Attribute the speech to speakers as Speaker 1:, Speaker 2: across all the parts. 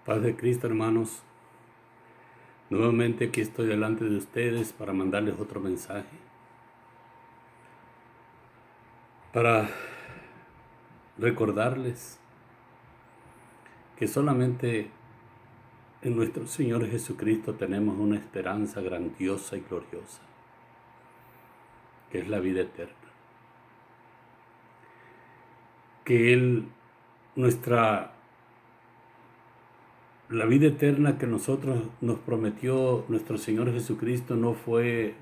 Speaker 1: Paz de Cristo, hermanos. Nuevamente aquí estoy delante de ustedes para mandarles otro mensaje, para recordarles que solamente en nuestro Señor Jesucristo tenemos una esperanza grandiosa y gloriosa, que es la vida eterna. Que la vida eterna que nos prometió nuestro Señor Jesucristo no fue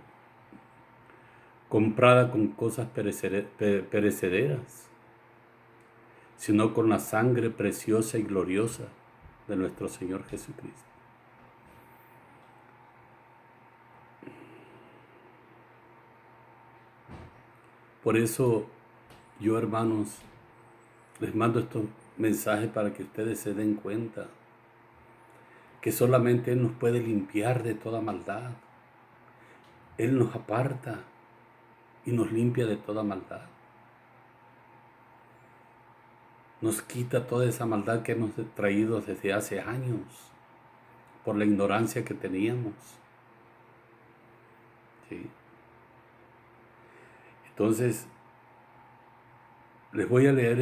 Speaker 1: comprada con cosas perecederas, sino con la sangre preciosa y gloriosa de nuestro Señor Jesucristo. Por eso yo, hermanos, les mando estos mensajes para que ustedes se den cuenta que solamente Él nos puede limpiar de toda maldad. Él nos aparta y nos limpia de toda maldad. Nos quita toda esa maldad que hemos traído desde hace años por la ignorancia que teníamos. ¿Sí? Entonces, les voy a leer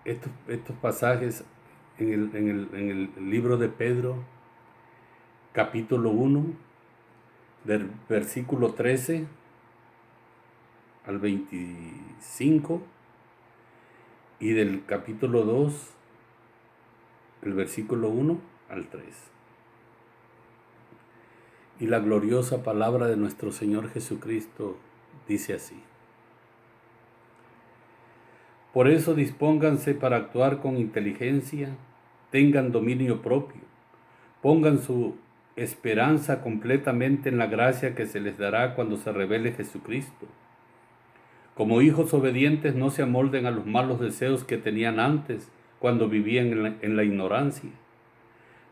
Speaker 1: estos pasajes en el libro de Pedro, capítulo 1, del versículo 13 al 25, y del capítulo 2, el versículo 1 al 3. Y la gloriosa palabra de nuestro Señor Jesucristo dice así: Por eso dispónganse para actuar con inteligencia, tengan dominio propio, pongan su esperanza completamente en la gracia que se les dará cuando se revele Jesucristo. Como hijos obedientes, no se amolden a los malos deseos que tenían antes, cuando vivían en la ignorancia.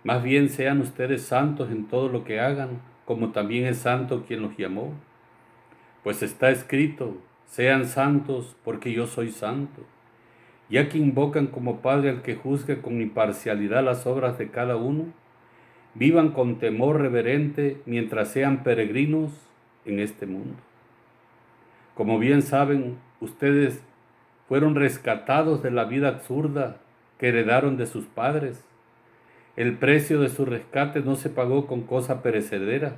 Speaker 1: Más bien sean ustedes santos en todo lo que hagan, como también es santo quien los llamó. Pues está escrito: sean santos porque yo soy santo. Ya que invocan como Padre al que juzgue con imparcialidad las obras de cada uno, vivan con temor reverente mientras sean peregrinos en este mundo. Como bien saben, ustedes fueron rescatados de la vida absurda que heredaron de sus padres. El precio de su rescate no se pagó con cosa perecedera,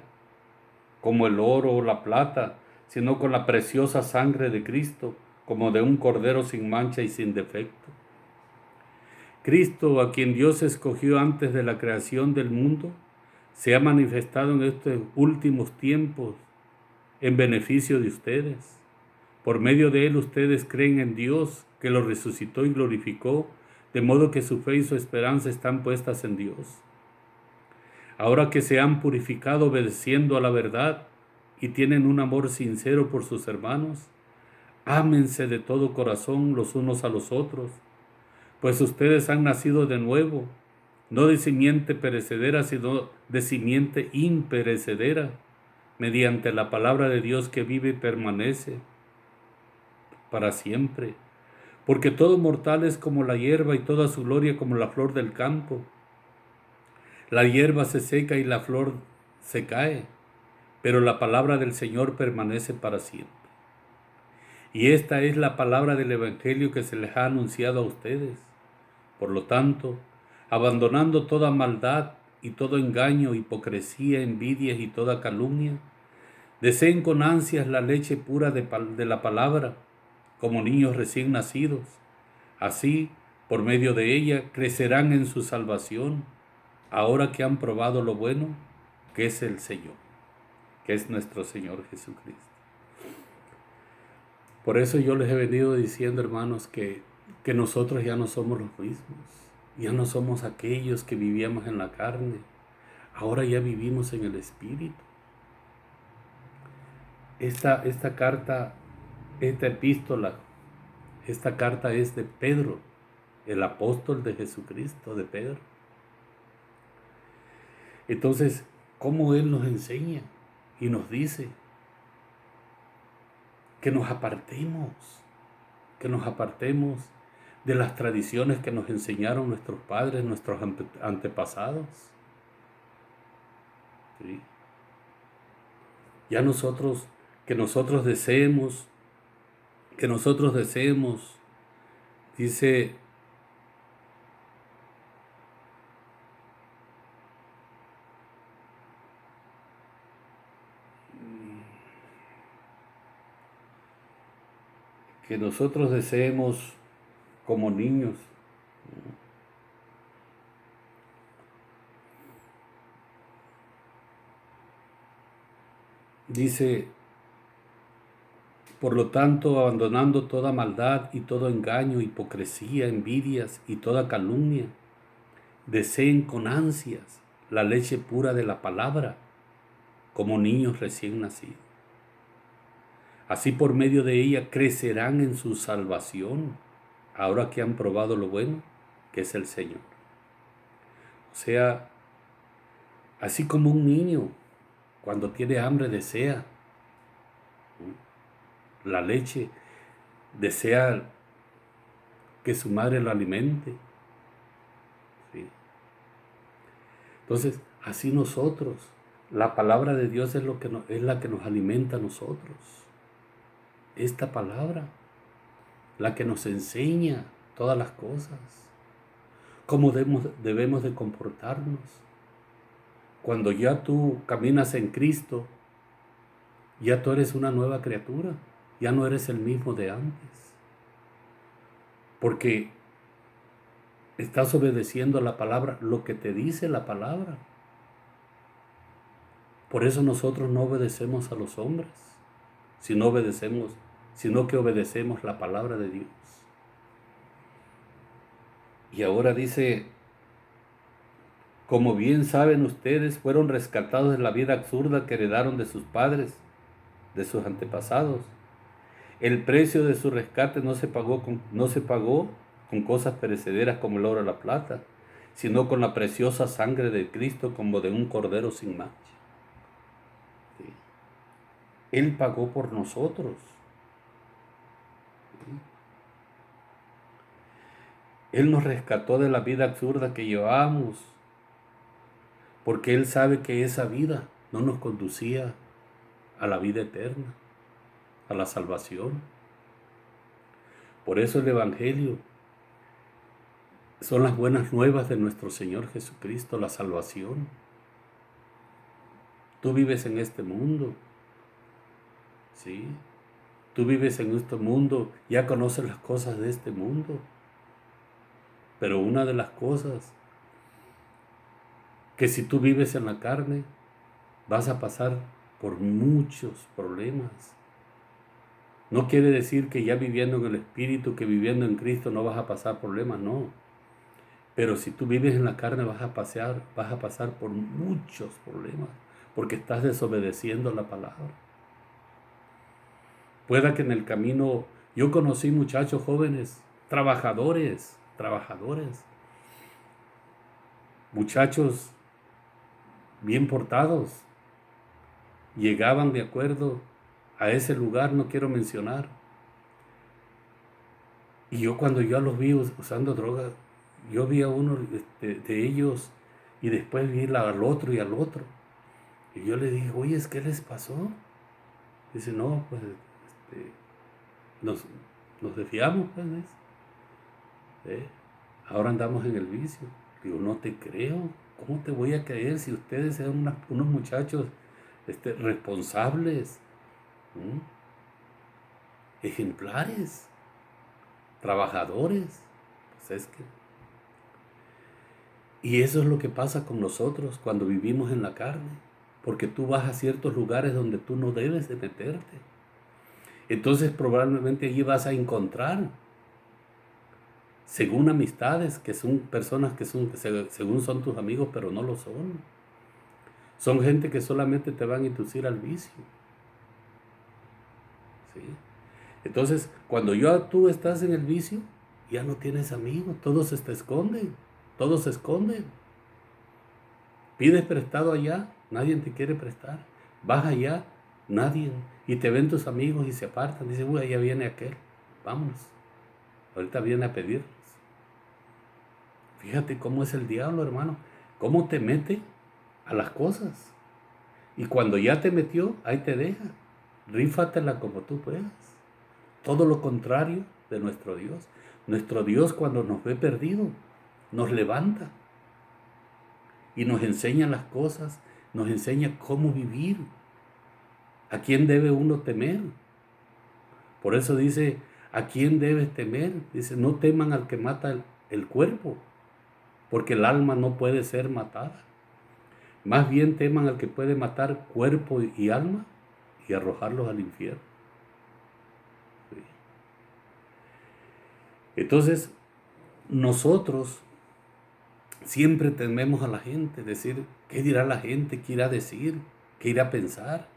Speaker 1: como el oro o la plata, sino con la preciosa sangre de Cristo, como de un cordero sin mancha y sin defecto. Cristo, a quien Dios escogió antes de la creación del mundo, se ha manifestado en estos últimos tiempos en beneficio de ustedes. Por medio de Él ustedes creen en Dios, que lo resucitó y glorificó, de modo que su fe y su esperanza están puestas en Dios. Ahora que se han purificado obedeciendo a la verdad y tienen un amor sincero por sus hermanos, ámense de todo corazón los unos a los otros, pues ustedes han nacido de nuevo, no de simiente perecedera, sino de simiente imperecedera, mediante la palabra de Dios que vive y permanece para siempre. Porque todo mortal es como la hierba y toda su gloria como la flor del campo. La hierba se seca y la flor se cae, pero la palabra del Señor permanece para siempre. Y esta es la palabra del Evangelio que se les ha anunciado a ustedes. Por lo tanto, abandonando toda maldad y todo engaño, hipocresía, envidias y toda calumnia, deseen con ansias la leche pura de la palabra, como niños recién nacidos. Así, por medio de ella, crecerán en su salvación, ahora que han probado lo bueno, que es el Señor, que es nuestro Señor Jesucristo. Por eso yo les he venido diciendo, hermanos, que nosotros ya no somos los mismos, ya no somos aquellos que vivíamos en la carne, ahora ya vivimos en el Espíritu. Esta carta, esta epístola, esta carta es de Pedro, el apóstol de Jesucristo, de Pedro. Entonces, ¿cómo Él nos enseña y nos dice que nos apartemos de las tradiciones que nos enseñaron nuestros padres, nuestros antepasados. ¿Sí? Ya nosotros, que nosotros deseemos, dice, que nosotros deseemos como niños. Dice, por lo tanto, abandonando toda maldad y todo engaño, hipocresía, envidias y toda calumnia, deseen con ansias la leche pura de la palabra, como niños recién nacidos. Así por medio de ella crecerán en su salvación, ahora que han probado lo bueno, que es el Señor. O sea, así como un niño, cuando tiene hambre, desea la leche, desea que su madre lo alimente. ¿Sí? Entonces, así nosotros, la palabra de Dios es la que nos alimenta a nosotros. Esta palabra, la que nos enseña todas las cosas, cómo debemos de comportarnos. Cuando ya tú caminas en Cristo, ya tú eres una nueva criatura, ya no eres el mismo de antes, porque estás obedeciendo a la palabra, lo que te dice la palabra. Por eso nosotros no obedecemos a los hombres, sino que obedecemos la palabra de Dios. Y ahora dice, como bien saben ustedes, fueron rescatados de la vida absurda que heredaron de sus padres, de sus antepasados. El precio de su rescate no se pagó con cosas perecederas como el oro o la plata, sino con la preciosa sangre de Cristo, como de un cordero sin mancha. ¿Sí? Él pagó por nosotros. ¿Sí? Él nos rescató de la vida absurda que llevábamos, porque Él sabe que esa vida no nos conducía a la vida eterna, a la salvación. Por eso el Evangelio son las buenas nuevas de nuestro Señor Jesucristo, la salvación. Tú vives en este mundo, ¿sí? Tú vives en este mundo, ya conoces las cosas de este mundo, pero una de las cosas que si tú vives en la carne, vas a pasar por muchos problemas. No quiere decir que ya viviendo en el Espíritu, que viviendo en Cristo no vas a pasar problemas, no. Pero si tú vives en la carne vas a pasar por muchos problemas, porque estás desobedeciendo la palabra. Pueda que en el camino, yo conocí muchachos jóvenes, trabajadores, muchachos bien portados, llegaban de acuerdo a ese lugar, no quiero mencionar. Y yo cuando yo los vi usando drogas, yo vi a uno de ellos y después vi al otro y al otro. Y yo le dije, oye, ¿qué les pasó? Dice, no, pues nos desviamos, pues. Ahora andamos en el vicio. Digo, no te creo. ¿Cómo te voy a creer si ustedes eran unos muchachos responsables, ejemplares, trabajadores? Pues es que... Y eso es lo que pasa con nosotros cuando vivimos en la carne, porque tú vas a ciertos lugares donde tú no debes de meterte. Entonces probablemente allí vas a encontrar, según amistades, que son personas que según son tus amigos, pero no lo son. Son gente que solamente te van a inducir al vicio. ¿Sí? Entonces, cuando tú estás en el vicio, ya no tienes amigos, todos se te esconden, todos se esconden. Pides prestado allá, nadie te quiere prestar. Vas allá, nadie. Y te ven tus amigos y se apartan. Dicen, uy, allá viene aquel, vámonos. Ahorita viene a pedir, Fíjate cómo es el diablo, hermano. Cómo te mete a las cosas. Y cuando ya te metió, ahí te deja. Rífatela como tú puedas. Todo lo contrario de nuestro Dios. Nuestro Dios, cuando nos ve perdido, nos levanta y nos enseña las cosas, nos enseña cómo vivir. ¿A quién debe uno temer? Por eso dice, ¿a quién debes temer? Dice, no teman al que mata el cuerpo, porque el alma no puede ser matada. Más bien teman al que puede matar cuerpo y alma y arrojarlos al infierno. ¿Sí? Entonces, nosotros siempre tememos a la gente, decir, ¿qué dirá la gente? ¿Qué irá a decir? ¿Qué irá a pensar?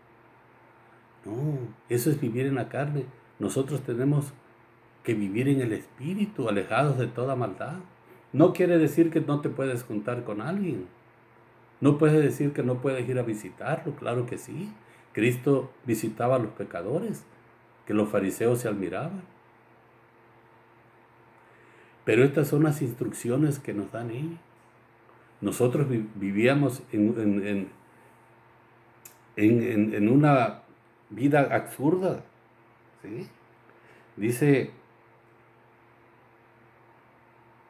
Speaker 1: No, eso es vivir en la carne. Nosotros tenemos que vivir en el espíritu, alejados de toda maldad. No quiere decir que no te puedes juntar con alguien. No puedes decir que no puedes ir a visitarlo, claro que sí. Cristo visitaba a los pecadores, que los fariseos se admiraban. Pero estas son las instrucciones que nos dan ellos. Nosotros vivíamos en una vida absurda. ¿Sí? Dice,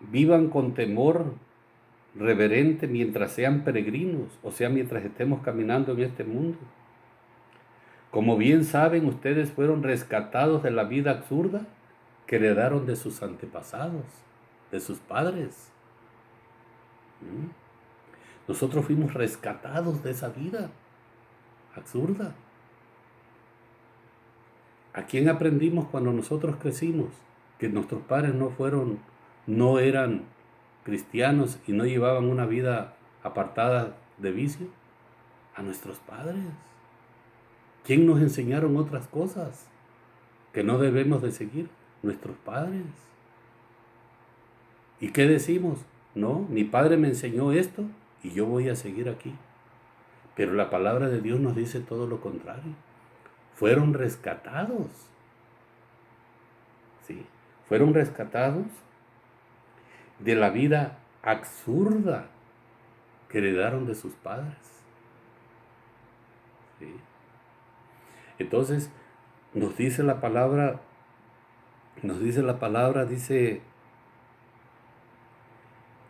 Speaker 1: vivan con temor reverente mientras sean peregrinos, o sea, mientras estemos caminando en este mundo. Como bien saben, ustedes fueron rescatados de la vida absurda que heredaron de sus antepasados, de sus padres. Nosotros fuimos rescatados de esa vida absurda. ¿A quién aprendimos cuando nosotros crecimos? Que nuestros padres no eran cristianos y no llevaban una vida apartada de vicio. A nuestros padres. ¿Quién nos enseñaron otras cosas que no debemos de seguir? Nuestros padres. ¿Y qué decimos? No, mi padre me enseñó esto y yo voy a seguir aquí. Pero la palabra de Dios nos dice todo lo contrario. Fueron rescatados. ¿Sí? Fueron rescatados de la vida absurda que heredaron de sus padres. ¿Sí? Entonces, nos dice la palabra, dice,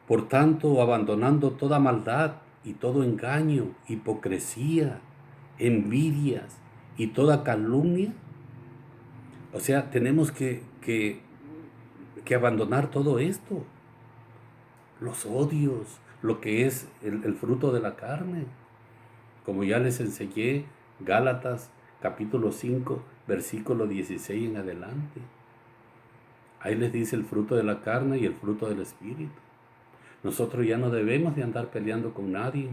Speaker 1: por tanto, abandonando toda maldad y todo engaño, hipocresía, envidias y toda calumnia. O sea, tenemos que abandonar todo esto, los odios, lo que es el fruto de la carne. Como ya les enseñé, Gálatas capítulo 5, versículo 16 en adelante. Ahí les dice el fruto de la carne y el fruto del espíritu. Nosotros ya no debemos de andar peleando con nadie.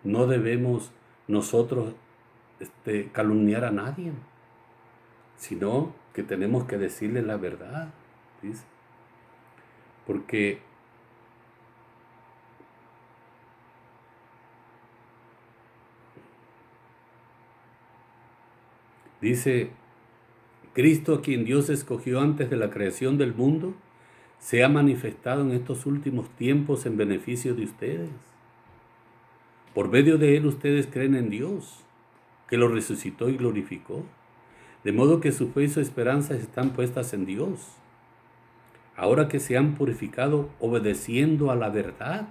Speaker 1: No debemos nosotros calumniar a nadie, sino que tenemos que decirle la verdad, ¿dice? Porque dice, Cristo, a quien Dios escogió antes de la creación del mundo, se ha manifestado en estos últimos tiempos en beneficio de ustedes. Por medio de Él ustedes creen en Dios, que lo resucitó y glorificó. De modo que su fe y su esperanza están puestas en Dios. Ahora que se han purificado obedeciendo a la verdad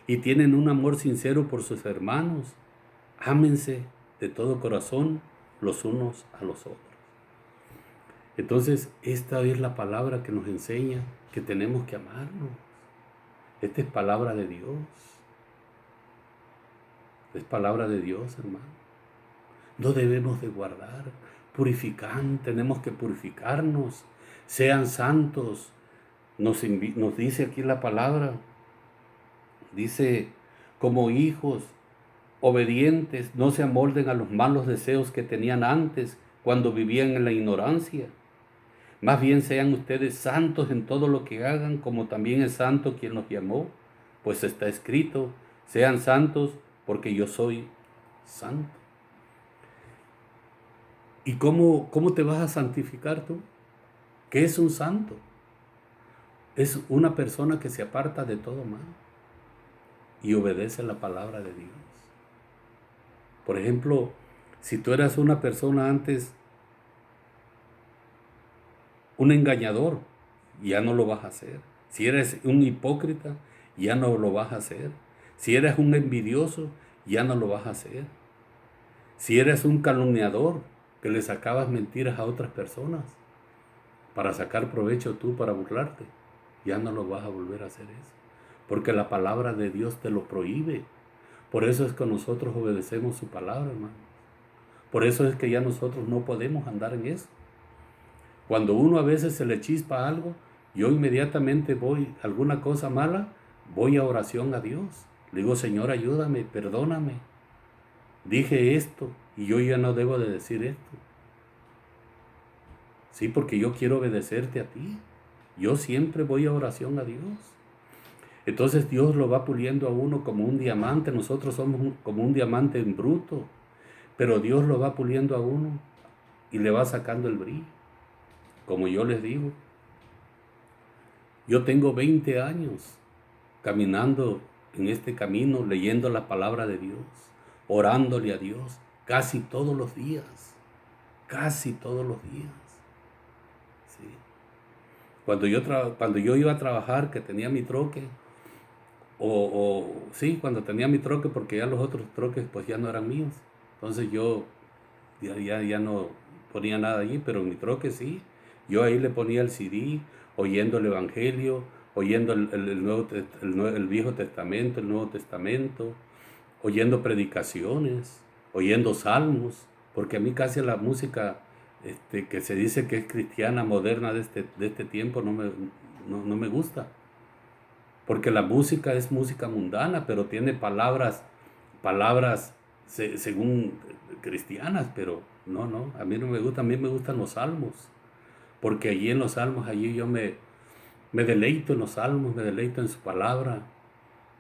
Speaker 1: y tienen un amor sincero por sus hermanos, ámense de todo corazón los unos a los otros. Entonces, esta es la palabra que nos enseña que tenemos que amarnos. Esta es palabra de Dios. Es palabra de Dios, hermano. No debemos de guardar. Tenemos que purificarnos. Sean santos. Nos dice aquí la palabra. Dice, como hijos obedientes, no se amolden a los malos deseos que tenían antes cuando vivían en la ignorancia. Más bien sean ustedes santos en todo lo que hagan, como también es santo quien los llamó, pues está escrito, sean santos porque yo soy santo. ¿Y cómo te vas a santificar tú? ¿Qué es un santo? es una persona que se aparta de todo mal y obedece la palabra de Dios. Por ejemplo, si tú eras una persona antes, un engañador, ya no lo vas a hacer. Si eres un hipócrita, ya no lo vas a hacer. Si eres un envidioso, ya no lo vas a hacer. Si eres un calumniador, que le sacabas mentiras a otras personas para sacar provecho tú, para burlarte, ya no lo vas a volver a hacer eso. Porque la palabra de Dios te lo prohíbe. Por eso es que nosotros obedecemos su palabra, hermano. Por eso es que ya nosotros no podemos andar en eso. Cuando uno a veces se le chispa algo, yo inmediatamente voy a alguna cosa mala, voy a oración a Dios. Le digo, Señor, ayúdame, perdóname. Dije esto y yo ya no debo de decir esto. Sí, porque yo quiero obedecerte a ti. Yo siempre voy a oración a Dios. Entonces Dios lo va puliendo a uno como un diamante. Nosotros somos como un diamante en bruto. Pero Dios lo va puliendo a uno y le va sacando el brillo. Como yo les digo, yo tengo 20 años caminando en este camino, leyendo la palabra de Dios, orándole a Dios, casi todos los días. Casi todos los días. Sí. Cuando yo iba a trabajar, que tenía mi troque, sí, cuando tenía mi troque, porque ya los otros troques pues ya no eran míos. Entonces yo ya no ponía nada allí, pero en mi troque sí. Yo ahí le ponía el CD, oyendo el Evangelio, oyendo el Viejo Testamento, el Nuevo Testamento, oyendo predicaciones, oyendo salmos, porque a mí casi la música que se dice que es cristiana, moderna de este tiempo, no me gusta. Porque la música es música mundana, pero tiene palabras según cristianas, pero no, a mí no me gusta, a mí me gustan los salmos, porque allí en los salmos, allí yo me deleito en los salmos, me deleito en su palabra,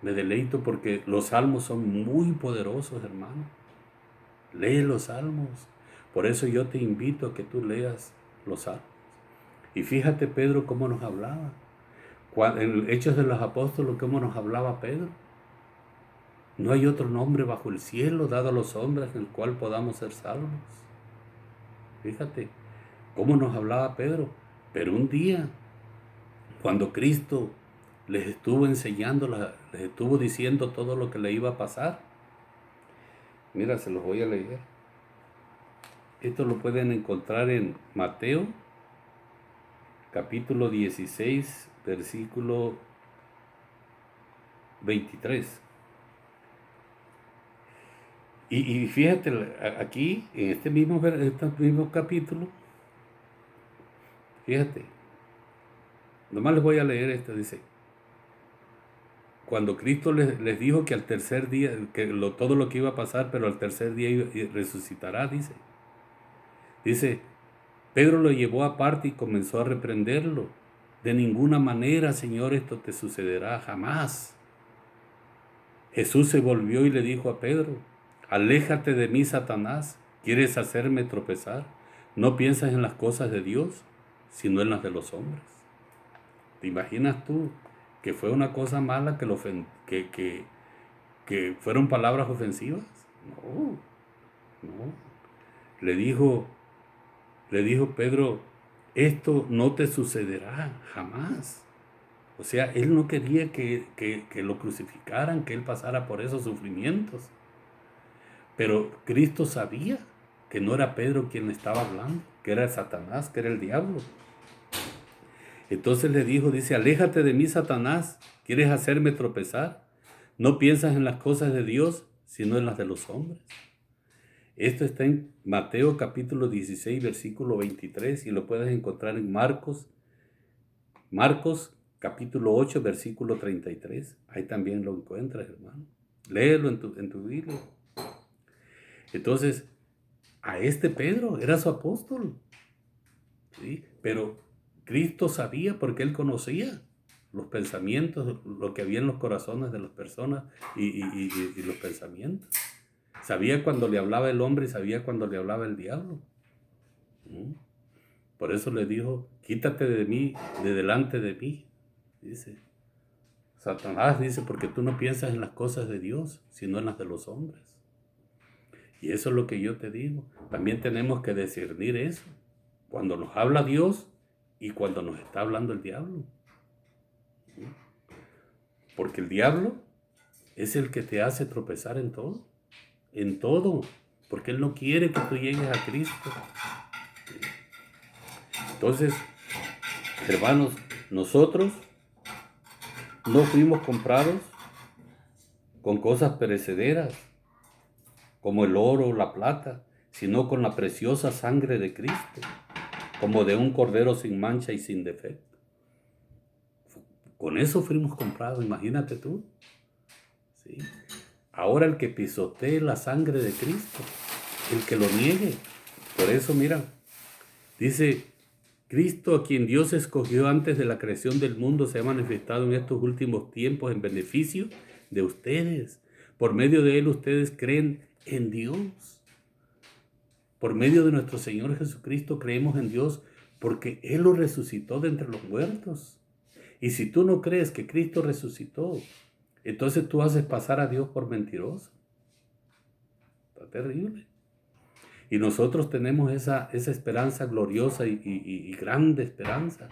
Speaker 1: me deleito porque los salmos son muy poderosos, hermano. Lee los salmos. Por eso yo te invito a que tú leas los salmos. Y fíjate Pedro cómo nos hablaba. En Hechos de los Apóstoles, cómo nos hablaba Pedro. No hay otro nombre bajo el cielo dado a los hombres en el cual podamos ser salvos. Fíjate cómo nos hablaba Pedro. Pero un día, cuando Cristo les estuvo enseñando, les estuvo diciendo todo lo que le iba a pasar. Mira, se los voy a leer. Esto lo pueden encontrar en Mateo, capítulo 16, versículo 23. Y fíjate, aquí, en este mismo capítulo, fíjate, nomás les voy a leer esto, dice, cuando Cristo les dijo que al tercer día, todo lo que iba a pasar, pero al tercer día resucitará, dice, Pedro lo llevó aparte y comenzó a reprenderlo. De ninguna manera, Señor, esto te sucederá jamás. Jesús se volvió y le dijo a Pedro, aléjate de mí, Satanás, ¿quieres hacerme tropezar? No piensas en las cosas de Dios, sino en las de los hombres. ¿Te imaginas tú que fue una cosa mala que fueron palabras ofensivas? No. Le dijo Pedro, esto no te sucederá jamás. O sea, él no quería que lo crucificaran, que él pasara por esos sufrimientos. Pero Cristo sabía que no era Pedro quien le estaba hablando, que era Satanás, que era el diablo. Entonces le dice, aléjate de mí, Satanás, ¿quieres hacerme tropezar? No piensas en las cosas de Dios, sino en las de los hombres. Esto está en Mateo capítulo 16, versículo 23, y lo puedes encontrar en Marcos capítulo 8, versículo 33. Ahí también lo encuentras, hermano. Léelo en tu Biblia. Entonces, a este Pedro era su apóstol, ¿sí? Pero Cristo sabía porque él conocía los pensamientos, lo que había en los corazones de las personas y los pensamientos. Sabía cuando le hablaba el hombre y sabía cuando le hablaba el diablo. Por eso le dijo, quítate de mí, de delante de mí, Dice, Satanás dice, porque tú no piensas en las cosas de Dios, sino en las de los hombres. Y eso es lo que yo te digo. También tenemos que discernir eso. Cuando nos habla Dios y cuando nos está hablando el diablo. Porque el diablo es el que te hace tropezar en todo. En todo. Porque él no quiere que tú llegues a Cristo. Entonces, hermanos, nosotros no fuimos comprados con cosas perecederas, como el oro o la plata, sino con la preciosa sangre de Cristo, como de un cordero sin mancha y sin defecto. Con eso fuimos comprados, imagínate tú. ¿Sí? Ahora el que pisotee la sangre de Cristo, el que lo niegue. Por eso, mira, dice, Cristo, a quien Dios escogió antes de la creación del mundo, se ha manifestado en estos últimos tiempos en beneficio de ustedes. Por medio de él ustedes creen en Dios. Por medio de nuestro Señor Jesucristo creemos en Dios porque Él lo resucitó de entre los muertos. Y si tú no crees que Cristo resucitó, entonces tú haces pasar a Dios por mentiroso. Está terrible. Y nosotros tenemos esa esperanza gloriosa y grande esperanza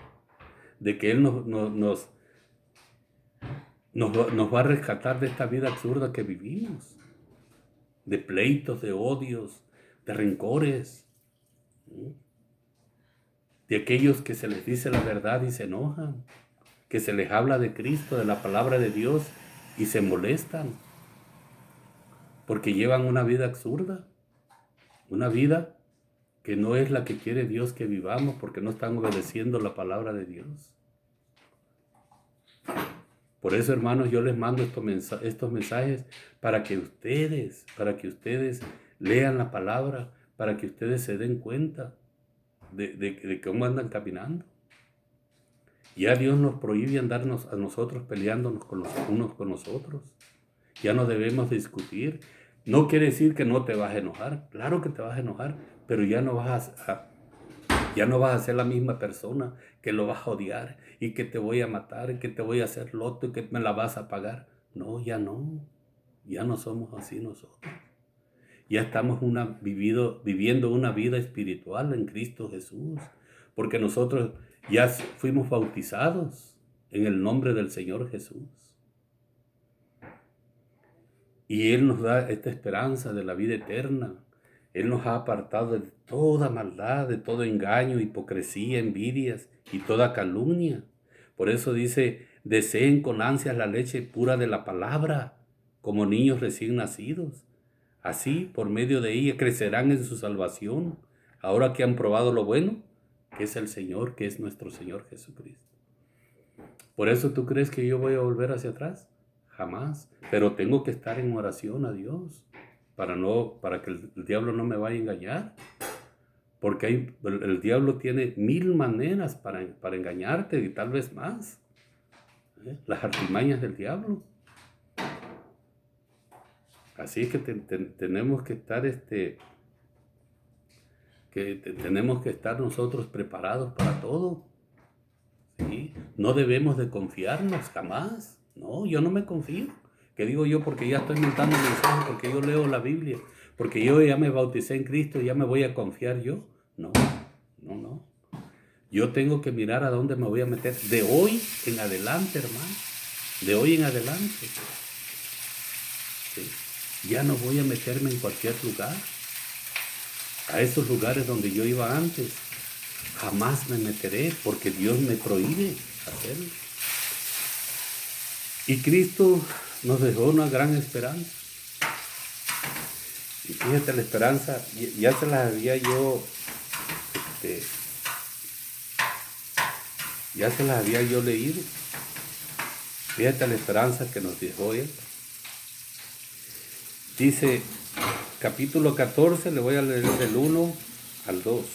Speaker 1: de que Él nos va a rescatar de esta vida absurda que vivimos, de pleitos, de odios, de rencores, de aquellos que se les dice la verdad y se enojan, que se les habla de Cristo, de la palabra de Dios y se molestan, porque llevan una vida absurda, una vida que no es la que quiere Dios que vivamos, porque no están obedeciendo la palabra de Dios. Por eso, hermanos, yo les mando estos mensajes para que ustedes lean la palabra, para que ustedes se den cuenta de cómo andan caminando. Ya Dios nos prohíbe andarnos a nosotros peleándonos unos con los otros. Ya no debemos discutir. No quiere decir que no te vas a enojar. Claro que te vas a enojar, pero ya no vas a ser la misma persona que lo vas a odiar y que te voy a matar y que te voy a hacer loto y que me la vas a pagar. No, ya no. Ya no somos así nosotros. Ya estamos viviendo una vida espiritual en Cristo Jesús, porque nosotros ya fuimos bautizados en el nombre del Señor Jesús. Y Él nos da esta esperanza de la vida eterna. Él nos ha apartado de toda maldad, de todo engaño, hipocresía, envidias y toda calumnia. Por eso dice, deseen con ansias la leche pura de la palabra, como niños recién nacidos. Así, por medio de ella, crecerán en su salvación, ahora que han probado lo bueno, que es el Señor, que es nuestro Señor Jesucristo. ¿Por eso tú crees que yo voy a volver hacia atrás? Jamás. Pero tengo que estar en oración a Dios para que el diablo no me vaya a engañar. Porque el diablo tiene 1000 maneras para engañarte y tal vez más. Las artimañas del diablo. Así que tenemos que estar tenemos que estar nosotros preparados para todo. ¿Sí? No debemos de confiarnos jamás. No, yo no me confío. ¿Qué digo yo? Porque ya estoy mentando mensajes, porque yo leo la Biblia, porque yo ya me bauticé en Cristo y ya me voy a confiar yo. No. Yo tengo que mirar a dónde me voy a meter de hoy en adelante, hermano. De hoy en adelante. ¿Sí? Ya no voy a meterme en cualquier lugar. A esos lugares donde yo iba antes. Jamás me meteré porque Dios me prohíbe hacerlo. Y Cristo nos dejó una gran esperanza. Y fíjate, la esperanza, ya se las había yo leído. Fíjate la esperanza que nos dejó Él. Dice, capítulo 14, le voy a leer del 1 al 2.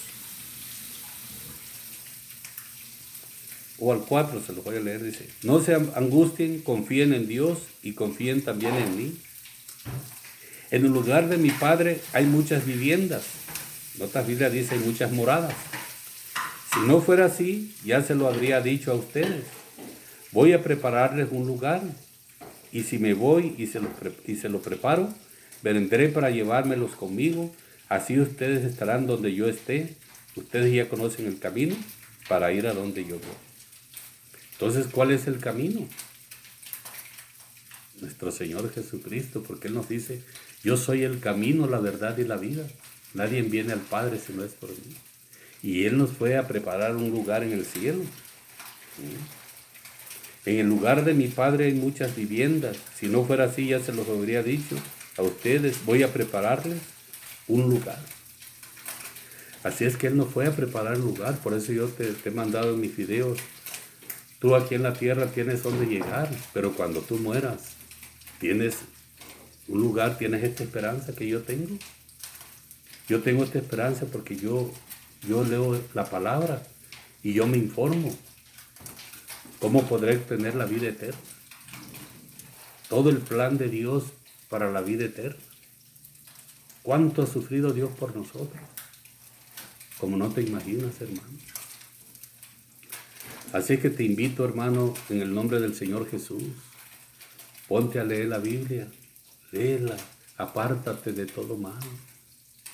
Speaker 1: O al 4 se lo voy a leer, dice, no se angustien, confíen en Dios y confíen también en mí. En el lugar de mi Padre hay muchas viviendas. En otra Biblia dice hay muchas moradas. Si no fuera así, ya se lo habría dicho a ustedes. voy a prepararles un lugar, y si me voy y se lo preparo, vendré para llevármelos conmigo, así ustedes estarán donde yo esté. Ustedes ya conocen el camino para ir a donde yo voy. Entonces, ¿cuál es el camino? Nuestro Señor Jesucristo, porque Él nos dice, yo soy el camino, la verdad y la vida. Nadie viene al Padre si no es por mí. Y Él nos fue a preparar un lugar en el cielo. En el lugar de mi Padre hay muchas viviendas. Si no fuera así, ya se los habría dicho a ustedes. Voy a prepararles un lugar. Así es que Él nos fue a preparar un lugar. Por eso yo te he mandado en mis videos. Tú aquí en la tierra tienes donde llegar, pero cuando tú mueras, tienes un lugar, tienes esta esperanza que yo tengo. Yo tengo esta esperanza porque yo leo la palabra y yo me informo. ¿Cómo podré tener la vida eterna? Todo el plan de Dios para la vida eterna. ¿Cuánto ha sufrido Dios por nosotros? Como no te imaginas, hermano. Así que te invito, hermano, en el nombre del Señor Jesús. Ponte a leer la Biblia. Léela. Apártate de todo mal.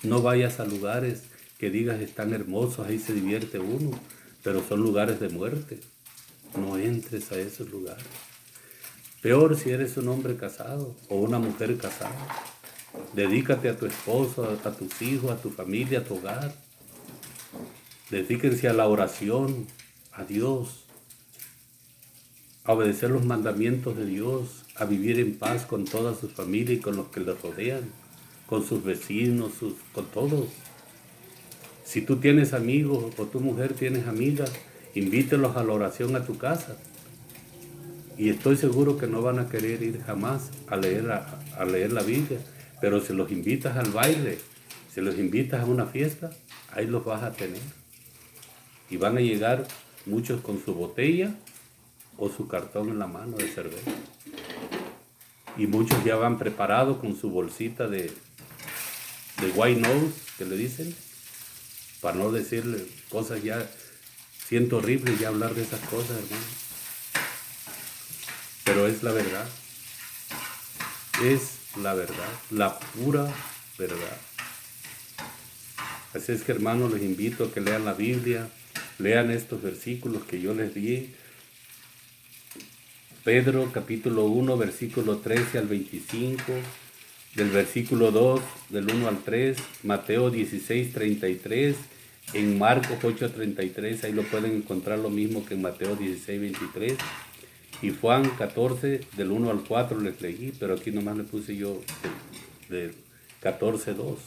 Speaker 1: No vayas a lugares que digas están hermosos, ahí se divierte uno, pero son lugares de muerte. No entres a esos lugares. Peor si eres un hombre casado o una mujer casada. Dedícate a tu esposo, a tus hijos, a tu familia, a tu hogar. Dedíquense a la oración, a Dios, a obedecer los mandamientos de Dios, a vivir en paz con toda su familia y con los que le rodean, con sus vecinos, con todos. Si tú tienes amigos o tu mujer tienes amigas, invítelos a la oración a tu casa. Y estoy seguro que no van a querer ir jamás a leer la Biblia. Pero si los invitas al baile, si los invitas a una fiesta, ahí los vas a tener. Y van a llegar muchos con su botella o su cartón en la mano de cerveza. Y muchos ya van preparados con su bolsita de white nose, que le dicen, para no decirle cosas ya. Siento horrible ya hablar de esas cosas, hermano. Pero es la verdad. Es la verdad, la pura verdad. Así es que, hermanos, les invito a que lean la Biblia, lean estos versículos que yo les di. Pedro capítulo 1, versículo 13 al 25, del versículo 2, del 1 al 3, Mateo 16, 33, en Marcos 8, 33, ahí lo pueden encontrar lo mismo que en Mateo 16, 23, y Juan 14, del 1 al 4 les leí, pero aquí nomás le puse yo del 14, 2,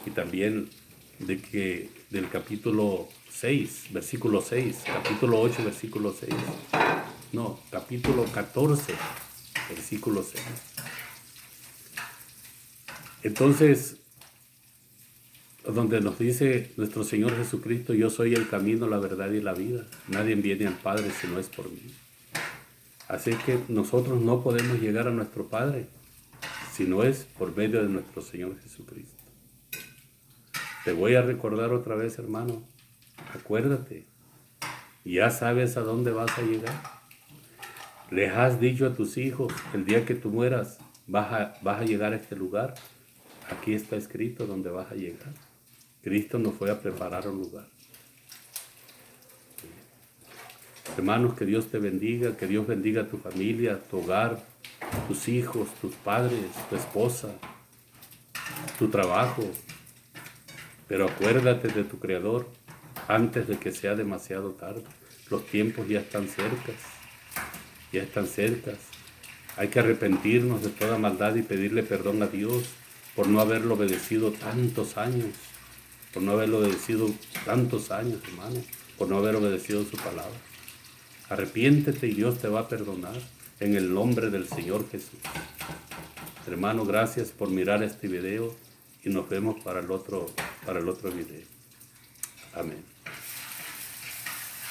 Speaker 1: y también del capítulo 6, versículo 6, capítulo 8, versículo 6, no, capítulo 14, versículo 6. Entonces, donde nos dice nuestro Señor Jesucristo, yo soy el camino, la verdad y la vida. Nadie viene al Padre si no es por mí. Así que nosotros no podemos llegar a nuestro Padre si no es por medio de nuestro Señor Jesucristo. Te voy a recordar otra vez, hermano, acuérdate, ya sabes a dónde vas a llegar. Les has dicho a tus hijos, el día que tú mueras, vas a llegar a este lugar. Aquí está escrito dónde vas a llegar. Cristo nos fue a preparar un lugar. Hermanos, que Dios te bendiga, que Dios bendiga a tu familia, tu hogar, tus hijos, tus padres, tu esposa, tu trabajo. Pero acuérdate de tu Creador antes de que sea demasiado tarde. Los tiempos ya están cercas. Ya están cercas. Hay que arrepentirnos de toda maldad y pedirle perdón a Dios por no haberlo obedecido tantos años. Por no haberlo obedecido tantos años, hermano. Por no haber obedecido su palabra. Arrepiéntete y Dios te va a perdonar en el nombre del Señor Jesús. Hermano, gracias por mirar este video y nos vemos para el otro video. Amén.